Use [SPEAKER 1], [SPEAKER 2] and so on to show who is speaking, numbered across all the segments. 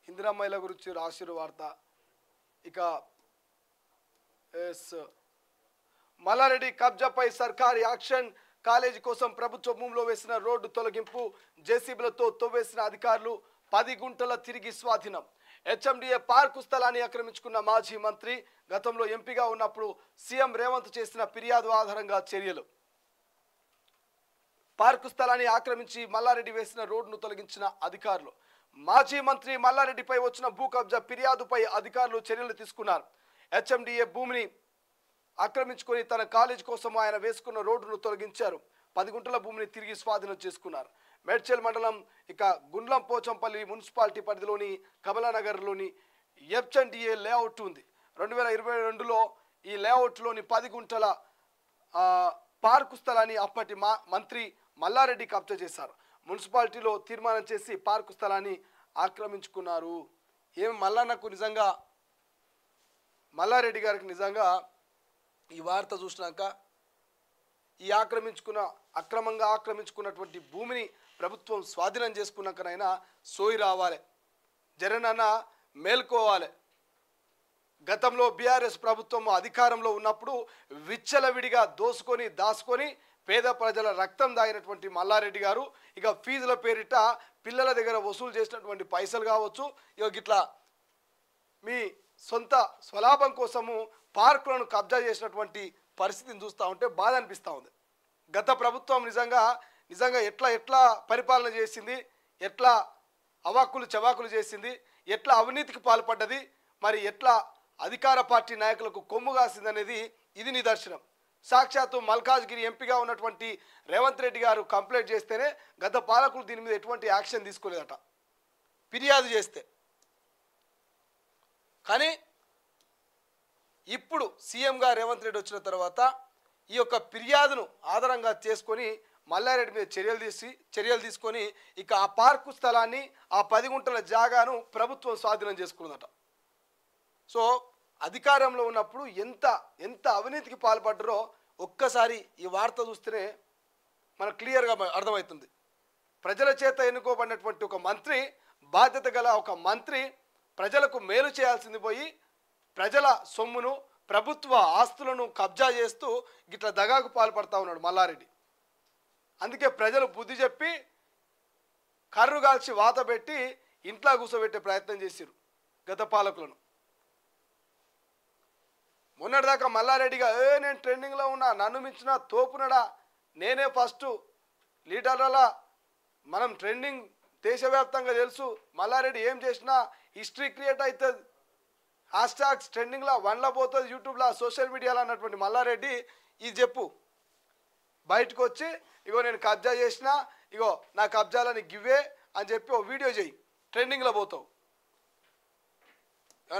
[SPEAKER 1] ఇందిరమ్మ ఇళ్ల గురించి రాసిరు వార్త. ఇక మల్లారెడ్డి కబ్జాపై సర్కారీ యాక్షన్. కాలేజీ కోసం ప్రభుత్వ భూమిలో వేసిన రోడ్డు తొలగింపు. జేసీబీలతో తవ్వేసిన అధికారులు. 10 గుంటల తిరిగి స్వాధీనం. హెచ్ఎండిఏ పార్కు స్థలాన్ని ఆక్రమించుకున్న మాజీ మంత్రి. గతంలో ఎంపీగా ఉన్నప్పుడు సీఎం రేవంత్ చేసిన ఫిర్యాదు ఆధారంగా చర్యలు. పార్కు స్థలాన్ని ఆక్రమించి మల్లారెడ్డి వేసిన రోడ్డును తొలగించిన అధికారులు. మాజీ మంత్రి మల్లారెడ్డిపై వచ్చిన భూ కబ్జా ఫిర్యాదుపై అధికారులు చర్యలు తీసుకున్నారు. హెచ్ఎండిఏ భూమిని ఆక్రమించుకొని తన కాలేజీ కోసం ఆయన వేసుకున్న రోడ్డును తొలగించారు. 10 గుంటల భూమిని తిరిగి స్వాధీనం చేసుకున్నారు. మేడ్చల్ మండలం ఇక గుండ్లం పోచంపల్లి మున్సిపాలిటీ పరిధిలోని కమలానగర్లోని హెచ్ఎండిఏ లేఅవుట్ ఉంది. 2022లో ఈ లేఅవుట్లోని 10 గుంటల పార్కు స్థలాన్ని అప్పటి మంత్రి మల్లారెడ్డి కబ్జా చేశారు. మున్సిపాలిటీలో తీర్మానం చేసి పార్కు స్థలాన్ని ఆక్రమించుకున్నారు. మల్లన్నకు నిజంగా మల్లారెడ్డి గారికి నిజంగా ఈ వార్త చూసినాక ఈ అక్రమంగా ఆక్రమించుకున్నటువంటి భూమిని ప్రభుత్వం స్వాధీనం చేసుకున్నాకనైనా సోయి రావాలి, జగనన్న మేల్కోవాలి. గతంలో బీఆర్ఎస్ ప్రభుత్వం అధికారంలో ఉన్నప్పుడు విచ్చలవిడిగా దాచుకొని పేద ప్రజల రక్తం దాగినటువంటి మల్లారెడ్డి గారు ఇక ఫీజుల పేరిట పిల్లల దగ్గర వసూలు చేసినటువంటి పైసలు కావచ్చు, ఇక గిట్లా మీ సొంత స్వలాభం కోసము పార్కులను కబ్జా చేసినటువంటి పరిస్థితిని చూస్తూ ఉంటే బాధ అనిపిస్తూ ఉంది. గత ప్రభుత్వం నిజంగా ఎట్లా పరిపాలన చేసింది, ఎట్లా అవాక్కులు చవాకులు చేసింది, ఎట్లా అవినీతికి పాల్పడ్డది, మరి ఎట్లా అధికార పార్టీ నాయకులకు కొమ్ము కాసింది అనేది ఇది నిదర్శనం. సాక్షాత్తు మల్కాజ్గిరి ఎంపీగా ఉన్నటువంటి రేవంత్ రెడ్డి గారు కంప్లైంట్ చేస్తేనే గత పాలకులు దీని మీద ఎటువంటి యాక్షన్ తీసుకోలేదట ఫిర్యాదు చేస్తే. కానీ ఇప్పుడు సీఎంగా రేవంత్ రెడ్డి వచ్చిన తర్వాత ఈ యొక్క ఫిర్యాదును ఆధారంగా చేసుకొని మల్లారెడ్డి మీద చర్యలు తీసుకొని ఇక ఆ పార్కు స్థలాన్ని ఆ 10 గుంటల జాగాను ప్రభుత్వం స్వాధీనం చేసుకున్నదట. సో అధికారంలో ఉన్నప్పుడు ఎంత అవినీతికి పాల్పడ్డారో ఒక్కసారి ఈ వార్త చూస్తేనే మనకు క్లియర్గా అర్థమవుతుంది. ప్రజల చేత ఎన్నుకోబడినటువంటి ఒక మంత్రి, బాధ్యత గల ఒక మంత్రి ప్రజలకు మేలు చేయాల్సింది పోయి ప్రజల సొమ్మును ప్రభుత్వ ఆస్తులను కబ్జా చేస్తూ గిట్ల దగాకు పాల్పడతా ఉన్నాడు మల్లారెడ్డి. అందుకే ప్రజలు బుద్ధి చెప్పి కర్రు కాల్చి వాత పెట్టి ఇంట్లో కూర్చోబెట్టే ప్రయత్నం చేశారు గత పాలకులను. మొన్నటిదాకా మల్లారెడ్డిగా నేను ట్రెండింగ్లో ఉన్నా, నన్ను మించిన తోపునడా, నేనే ఫస్ట్ లీడర్ల మనం ట్రెండింగ్ దేశవ్యాప్తంగా తెలుసు, మల్లారెడ్డి ఏం చేసినా హిస్టరీ క్రియేట్ అవుతుంది, హ్యాష్ట్యాగ్స్ ట్రెండింగ్లో 1లో పోతుంది, యూట్యూబ్లో సోషల్ మీడియాలో అన్నటువంటి మల్లారెడ్డి ఇది చెప్పు బయటకు వచ్చి ఇగో నేను కబ్జా చేసిన, ఇగో నా కబ్జాలని గివ్వే అని చెప్పి ఓ వీడియో చేయి, ట్రెండింగ్లో పోతావు.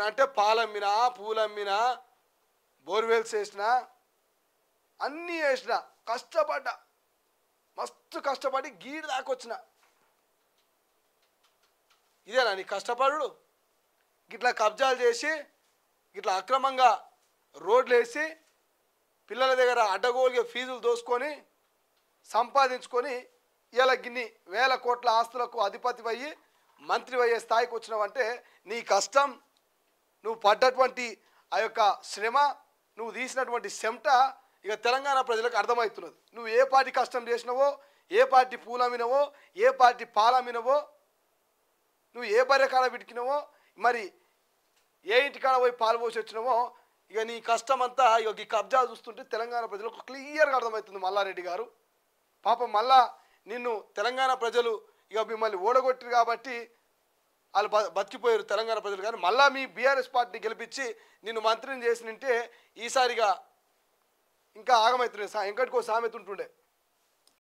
[SPEAKER 1] అంటే పాలమ్మినా, పూలమ్మినా, బోర్వెల్స్ వేసినా, అన్నీ వేసిన, కష్టపడ్డా, మస్తు కష్టపడి గీడి దాకొచ్చిన. ఇదేనా నీ కష్టపడు? గిట్లా కబ్జాలు చేసి గిట్లా అక్రమంగా రోడ్లు వేసి పిల్లల దగ్గర అడ్డగోలుగా ఫీజులు దోసుకొని సంపాదించుకొని ఇలా గిన్ని వేల కోట్ల ఆస్తులకు అధిపతి అయ్యి మంత్రి అయ్యే స్థాయికి వచ్చినావంటే నీ కష్టం, నువ్వు పడ్డటువంటి ఆ యొక్క శ్రమ, నువ్వు తీసినటువంటి చెమట ఇక తెలంగాణ ప్రజలకు అర్థమవుతున్నది. నువ్వు ఏ పార్టీ కష్టం చేసినావో, ఏ పార్టీ పూలమ్మినవో, ఏ పార్టీ పాలమ్మినవో, నువ్వు ఏ బర్రె కాడ విడికినవో, మరి ఏ ఇంటి కాడ పోయి పాలు పోసి వచ్చినావో, ఇక నీ కష్టం అంతా ఇక ఈ కబ్జా చూస్తుంటే తెలంగాణ ప్రజలకు క్లియర్గా అర్థమవుతుంది మల్లారెడ్డి గారు. పాపం మళ్ళా నిన్ను తెలంగాణ ప్రజలు ఇక మిమ్మల్ని ఓడగొట్టారు కాబట్టి వాళ్ళు బతికిపోయారు తెలంగాణ ప్రజలు. కానీ మళ్ళీ మీ బీఆర్ఎస్ పార్టీని గెలిపించి నిన్ను మంత్రిని చేసినంటే ఈసారిగా ఇంకా ఆగమవుతుండే. ఇంకటికో సామెత ఉంటుండే,